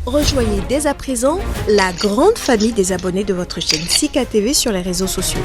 Rejoignez dès à présent la grande famille des abonnés de votre chaîne Sika TV sur les réseaux sociaux.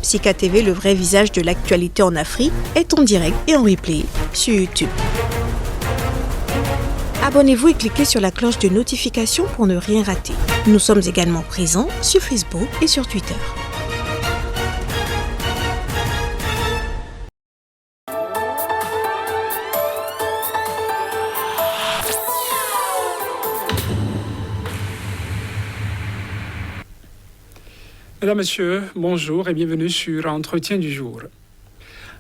Sika TV, le vrai visage de l'actualité en Afrique, est en direct et en replay sur YouTube. Abonnez-vous et cliquez sur la cloche de notification pour ne rien rater. Nous sommes également présents sur Facebook et sur Twitter. Mesdames, Messieurs, bonjour et bienvenue sur Entretien du jour.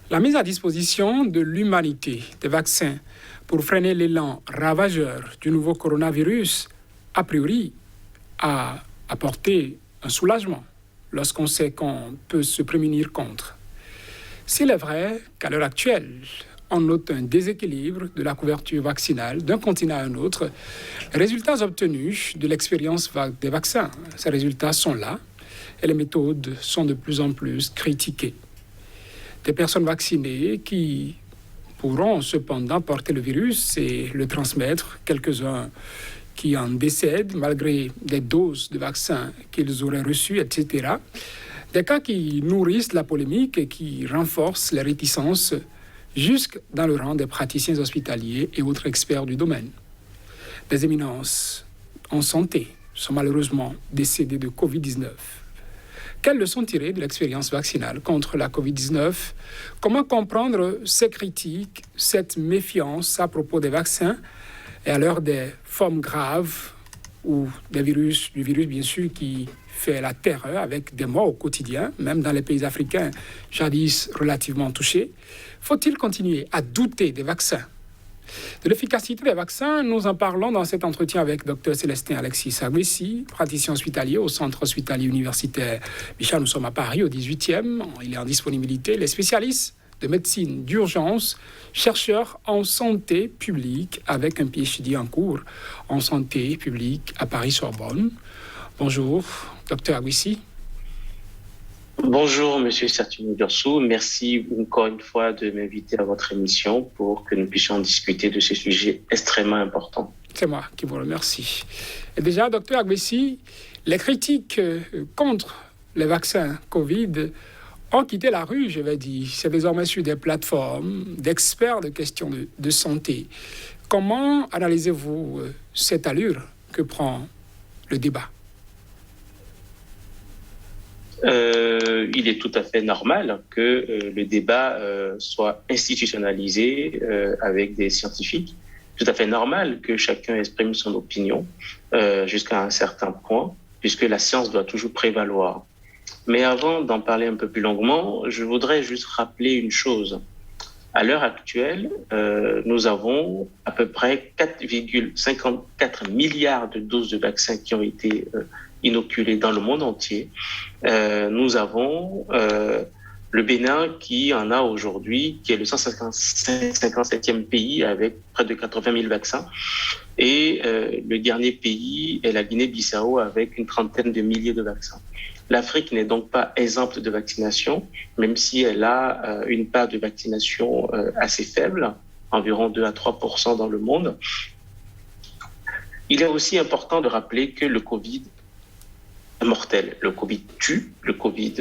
La mise à disposition de l'humanité des vaccins pour freiner l'élan ravageur du nouveau coronavirus, a priori, a apporté un soulagement lorsqu'on sait qu'on peut se prémunir contre. S'il est vrai qu'à l'heure actuelle, on note un déséquilibre de la couverture vaccinale d'un continent à un autre, les résultats obtenus de l'expérience des vaccins, ces résultats sont là, et les méthodes sont de plus en plus critiquées. Des personnes vaccinées qui pourront cependant porter le virus et le transmettre, quelques-uns qui en décèdent malgré des doses de vaccins qu'ils auraient reçues, etc. Des cas qui nourrissent la polémique et qui renforcent les réticences jusque dans le rang des praticiens hospitaliers et autres experts du domaine. Des éminences en santé sont malheureusement décédées de Covid-19. Quelles leçons tirer de l'expérience vaccinale contre la Covid-19 ? Comment comprendre ces critiques, cette méfiance à propos des vaccins et à l'heure des formes graves ou du virus bien sûr, qui fait la terreur avec des morts au quotidien, même dans les pays africains jadis relativement touchés. Faut-il continuer à douter des vaccins ? De l'efficacité des vaccins, nous en parlons dans cet entretien avec Dr Célestin Alexis Aguessi, praticien hospitalier au Centre hospitalier universitaire Michel. Nous sommes à Paris, au 18e. Il est en disponibilité. Les spécialistes de médecine d'urgence, chercheurs en santé publique, avec un PhD en cours en santé publique à Paris-Sorbonne. Bonjour, Dr Aguessi. Bonjour, Monsieur Sartini Dorsou. Merci encore une fois de m'inviter à votre émission pour que nous puissions discuter de ce sujet extrêmement important. C'est moi qui vous remercie. Et déjà, Dr Aguessi, les critiques contre les vaccins Covid ont quitté la rue, je vais dire. C'est désormais sur des plateformes d'experts de questions de santé. Comment analysez-vous cette allure que prend le débat ? Il est tout à fait normal que le débat soit institutionnalisé avec des scientifiques. Tout à fait normal que chacun exprime son opinion jusqu'à un certain point, puisque la science doit toujours prévaloir. Mais avant d'en parler un peu plus longuement, je voudrais juste rappeler une chose. À l'heure actuelle, nous avons à peu près 4,54 milliards de doses de vaccins qui ont été inoculés dans le monde entier. Nous avons le Bénin qui en a aujourd'hui, qui est le 157e pays avec près de 80 000 vaccins. Et le dernier pays est la Guinée-Bissau avec une trentaine de milliers de vaccins. L'Afrique n'est donc pas exempte de vaccination, même si elle a une part de vaccination assez faible, environ 2 à 3% dans le monde. Il est aussi important de rappeler que le Covid est mortel. Le Covid tue, le Covid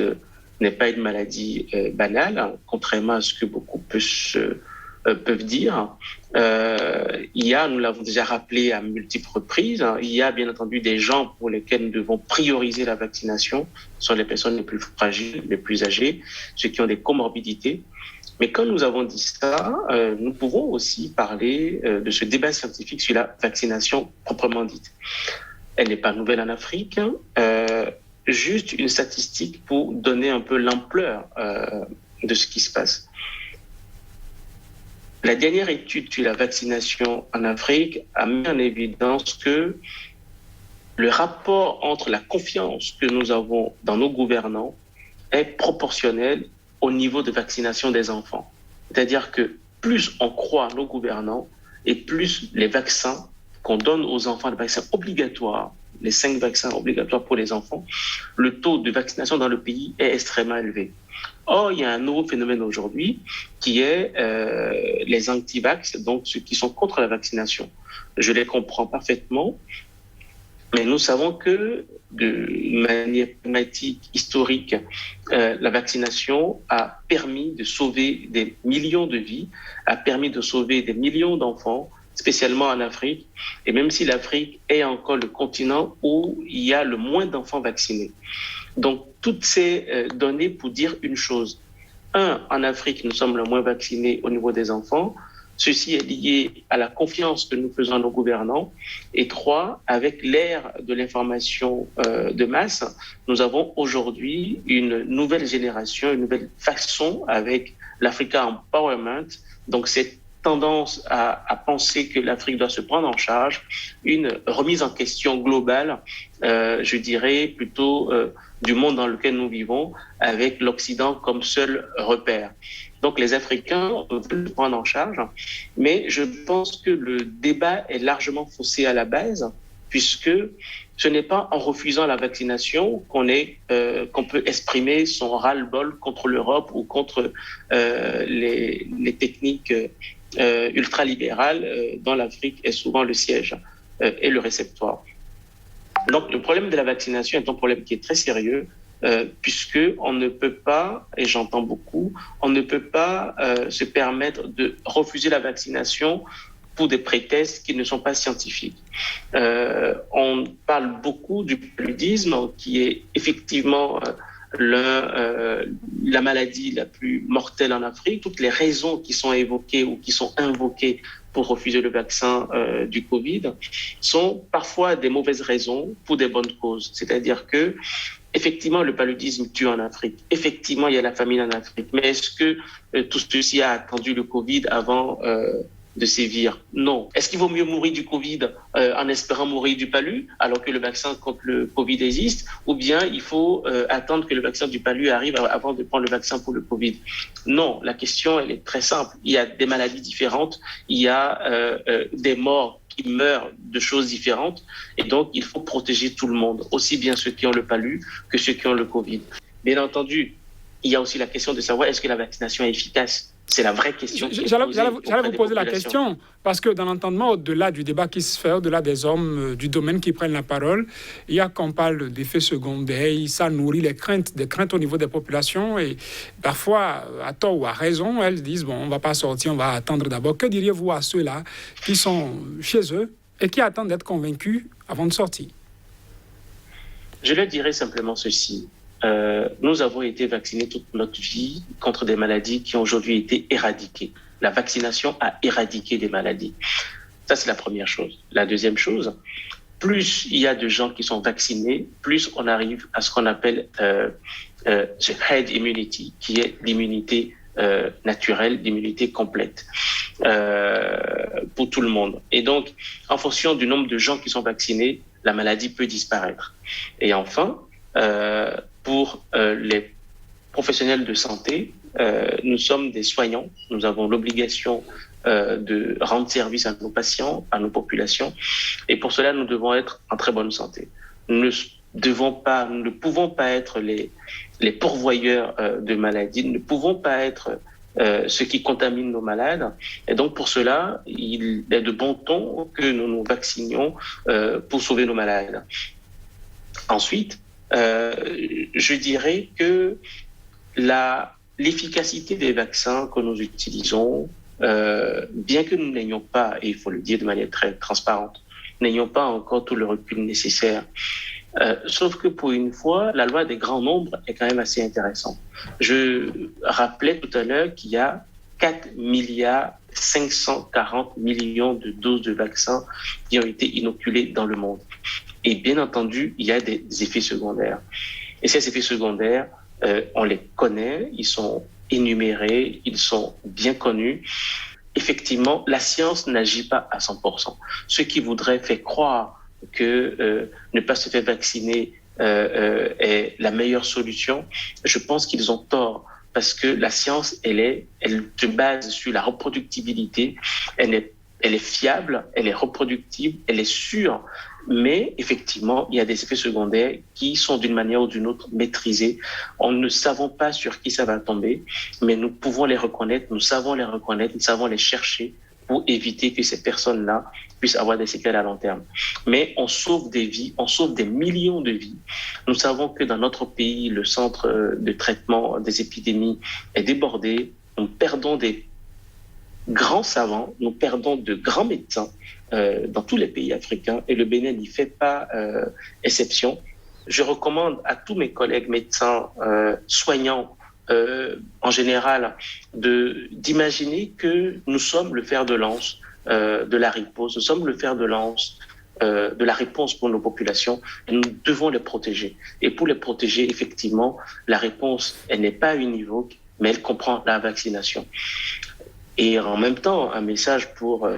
n'est pas une maladie banale, contrairement à ce que beaucoup peuvent dire. Il y a, nous l'avons déjà rappelé à multiples reprises, il y a bien entendu des gens pour lesquels nous devons prioriser la vaccination, ce sont les personnes les plus fragiles, les plus âgées, ceux qui ont des comorbidités. Mais quand nous avons dit ça, nous pouvons aussi parler de ce débat scientifique sur la vaccination proprement dite. Elle n'est pas nouvelle en Afrique. Juste une statistique pour donner un peu l'ampleur de ce qui se passe. La dernière étude sur la vaccination en Afrique a mis en évidence que le rapport entre la confiance que nous avons dans nos gouvernants est proportionnel au niveau de vaccination des enfants. C'est-à-dire que plus on croit nos gouvernants et plus les vaccins qu'on donne aux enfants, les vaccins obligatoires, les 5 vaccins obligatoires pour les enfants, le taux de vaccination dans le pays est extrêmement élevé. Or, il y a un nouveau phénomène aujourd'hui qui est les anti-vax, donc ceux qui sont contre la vaccination. Je les comprends parfaitement, mais nous savons que de manière pragmatique, historique, la vaccination a permis de sauver des millions de vies, a permis de sauver des millions d'enfants, spécialement en Afrique, et même si l'Afrique est encore le continent où il y a le moins d'enfants vaccinés. Donc, toutes ces données pour dire une chose. Un, en Afrique, nous sommes le moins vaccinés au niveau des enfants. Ceci est lié à la confiance que nous faisons à nos gouvernants. Et trois, avec l'ère de l'information de masse, nous avons aujourd'hui une nouvelle génération, une nouvelle façon avec l'Africa Empowerment. Donc, cette tendance à penser que l'Afrique doit se prendre en charge, une remise en question globale, je dirais plutôt du monde dans lequel nous vivons, avec l'Occident comme seul repère. Donc les Africains veulent se prendre en charge, mais je pense que le débat est largement faussé à la base, puisque ce n'est pas en refusant la vaccination qu'on peut exprimer son ras-le-bol contre l'Europe ou contre les techniques ultralibérales dont l'Afrique est souvent le siège et le réceptoire. Donc le problème de la vaccination est un problème qui est très sérieux, puisque on ne peut pas, et j'entends beaucoup, on ne peut pas se permettre de refuser la vaccination pour des prétextes qui ne sont pas scientifiques. On parle beaucoup du paludisme, qui est effectivement la maladie la plus mortelle en Afrique. Toutes les raisons qui sont évoquées ou qui sont invoquées pour refuser le vaccin du Covid sont parfois des mauvaises raisons pour des bonnes causes. C'est-à-dire que effectivement, le paludisme tue en Afrique. Effectivement, il y a la famine en Afrique. Mais est-ce que tout ceci a attendu le Covid avant de sévir? Non. Est-ce qu'il vaut mieux mourir du Covid en espérant mourir du palu, alors que le vaccin contre le Covid existe? Ou bien il faut attendre que le vaccin du palu arrive avant de prendre le vaccin pour le Covid? Non, la question, elle est très simple. Il y a des maladies différentes, il y a des morts qui meurent de choses différentes, et donc il faut protéger tout le monde, aussi bien ceux qui ont le palu que ceux qui ont le Covid. Bien entendu, il y a aussi la question de savoir est-ce que la vaccination est efficace. C'est la vraie question. J'allais vous poser la question, parce que dans l'entendement, au-delà du débat qui se fait, au-delà des hommes du domaine qui prennent la parole, il y a qu'on parle d'effets secondaires, ça nourrit des craintes au niveau des populations, et parfois, à tort ou à raison, elles disent, bon, on ne va pas sortir, on va attendre d'abord. Que diriez-vous à ceux-là qui sont chez eux et qui attendent d'être convaincus avant de sortir? Je leur dirais simplement ceci. Nous avons été vaccinés toute notre vie contre des maladies qui ont aujourd'hui été éradiquées. La vaccination a éradiqué des maladies. Ça, c'est la première chose. La deuxième chose, plus il y a de gens qui sont vaccinés, plus on arrive à ce qu'on appelle herd immunity, qui est l'immunité naturelle, l'immunité complète pour tout le monde. Et donc, en fonction du nombre de gens qui sont vaccinés, la maladie peut disparaître. Et enfin, pour les professionnels de santé, nous sommes des soignants. Nous avons l'obligation de rendre service à nos patients, à nos populations. Et pour cela, nous devons être en très bonne santé. Nous ne pouvons pas être les pourvoyeurs de maladies. Nous ne pouvons pas être ceux qui contaminent nos malades. Et donc, pour cela, il est de bon ton que nous nous vaccinions pour sauver nos malades. Ensuite, je dirais que l'efficacité des vaccins que nous utilisons, bien que nous n'ayons pas, et il faut le dire de manière très transparente, n'ayons pas encore tout le recul nécessaire. Sauf que pour une fois, la loi des grands nombres est quand même assez intéressante. Je rappelais tout à l'heure qu'il y a 4,540 milliards de doses de vaccins qui ont été inoculées dans le monde. Et bien entendu, il y a des effets secondaires. Et ces effets secondaires, on les connaît, ils sont énumérés, ils sont bien connus. Effectivement, la science n'agit pas à 100%. Ceux qui voudraient faire croire que ne pas se faire vacciner est la meilleure solution, je pense qu'ils ont tort. Parce que la science, elle se base sur la reproductibilité. Elle n'est elle est fiable, elle est reproductible, elle est sûre, mais effectivement, il y a des effets secondaires qui sont d'une manière ou d'une autre maîtrisés. On ne savons pas sur qui ça va tomber, mais nous pouvons les reconnaître, nous savons les reconnaître, nous savons les chercher pour éviter que ces personnes-là puissent avoir des séquelles à long terme. Mais on sauve des vies, on sauve des millions de vies. Nous savons que dans notre pays, le centre de traitement des épidémies est débordé. Nous perdons des grands savants, nous perdons de grands médecins dans tous les pays africains et le Bénin n'y fait pas exception. Je recommande à tous mes collègues médecins, soignants, en général, d'imaginer que nous sommes le fer de lance de la riposte, nous sommes le fer de lance de la réponse pour nos populations et nous devons les protéger. Et pour les protéger, effectivement, la réponse, elle n'est pas univoque, mais elle comprend la vaccination. Et en même temps, un message pour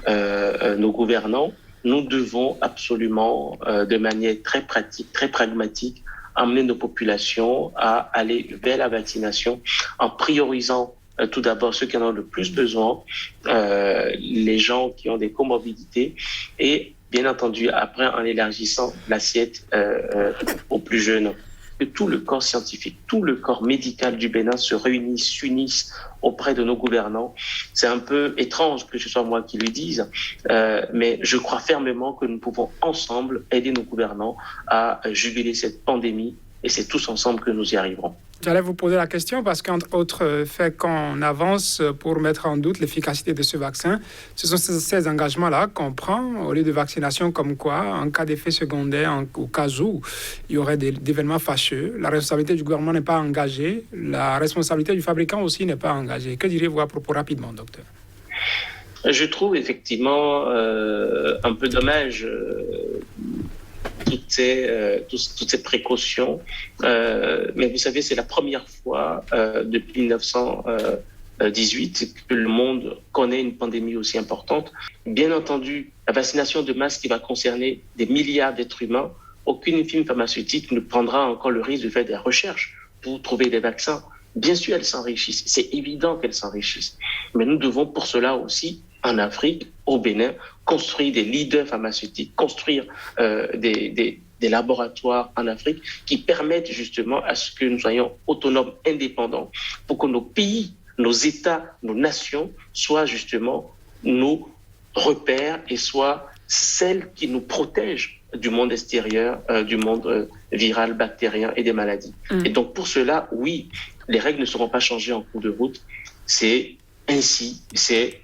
nos gouvernants, nous devons absolument, de manière très pratique, très pragmatique, amener nos populations à aller vers la vaccination en priorisant tout d'abord ceux qui en ont le plus besoin, les gens qui ont des comorbidités et bien entendu après en élargissant l'assiette aux plus jeunes. Que tout le corps scientifique, tout le corps médical du Bénin se réunisse, s'unisse auprès de nos gouvernants. C'est un peu étrange que ce soit moi qui le dise, mais je crois fermement que nous pouvons ensemble aider nos gouvernants à juguler cette pandémie et c'est tous ensemble que nous y arriverons. J'allais vous poser la question parce qu'entre autres faits qu'on avance pour mettre en doute l'efficacité de ce vaccin, ce sont ces engagements-là qu'on prend au lieu de vaccination comme quoi, en cas d'effet secondaire, au cas où il y aurait des événements fâcheux, la responsabilité du gouvernement n'est pas engagée, la responsabilité du fabricant aussi n'est pas engagée. Que direz-vous à propos rapidement, docteur ? Je trouve effectivement un peu dommage toutes ces précautions. Mais vous savez, c'est la première fois depuis 1918 que le monde connaît une pandémie aussi importante. Bien entendu, la vaccination de masse qui va concerner des milliards d'êtres humains, aucune firme pharmaceutique ne prendra encore le risque de faire des recherches pour trouver des vaccins. Bien sûr, elles s'enrichissent. C'est évident qu'elles s'enrichissent. Mais nous devons pour cela aussi, en Afrique, au Bénin, construire des leaders pharmaceutiques, construire des laboratoires en Afrique qui permettent justement à ce que nous soyons autonomes, indépendants, pour que nos pays, nos États, nos nations soient justement nos repères et soient celles qui nous protègent du monde extérieur, du monde viral, bactérien et des maladies. Et donc pour cela, oui, les règles ne seront pas changées en cours de route. C'est ainsi, c'est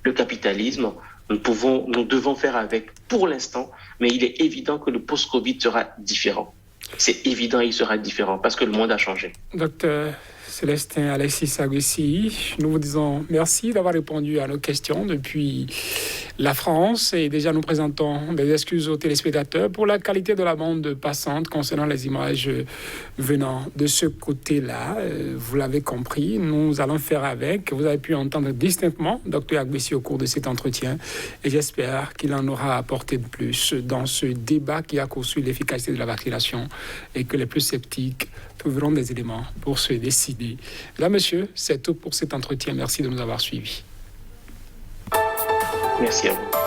le capitalisme. Nous devons faire avec pour l'instant, mais il est évident que le post-Covid sera différent. C'est évident, il sera différent parce que le monde a changé. Docteur Célestin Alexis Sagouessi, nous vous disons merci d'avoir répondu à nos questions depuis la France et déjà nous présentons des excuses aux téléspectateurs pour la qualité de la bande passante concernant les images venant de ce côté-là. Vous l'avez compris, nous allons faire avec. Vous avez pu entendre distinctement Dr Agouessi au cours de cet entretien et j'espère qu'il en aura apporté de plus dans ce débat qui a poursuivi l'efficacité de la vaccination et que les plus sceptiques trouveront des éléments pour se décider. Là, monsieur, c'est tout pour cet entretien. Merci de nous avoir suivis. Merci à vous.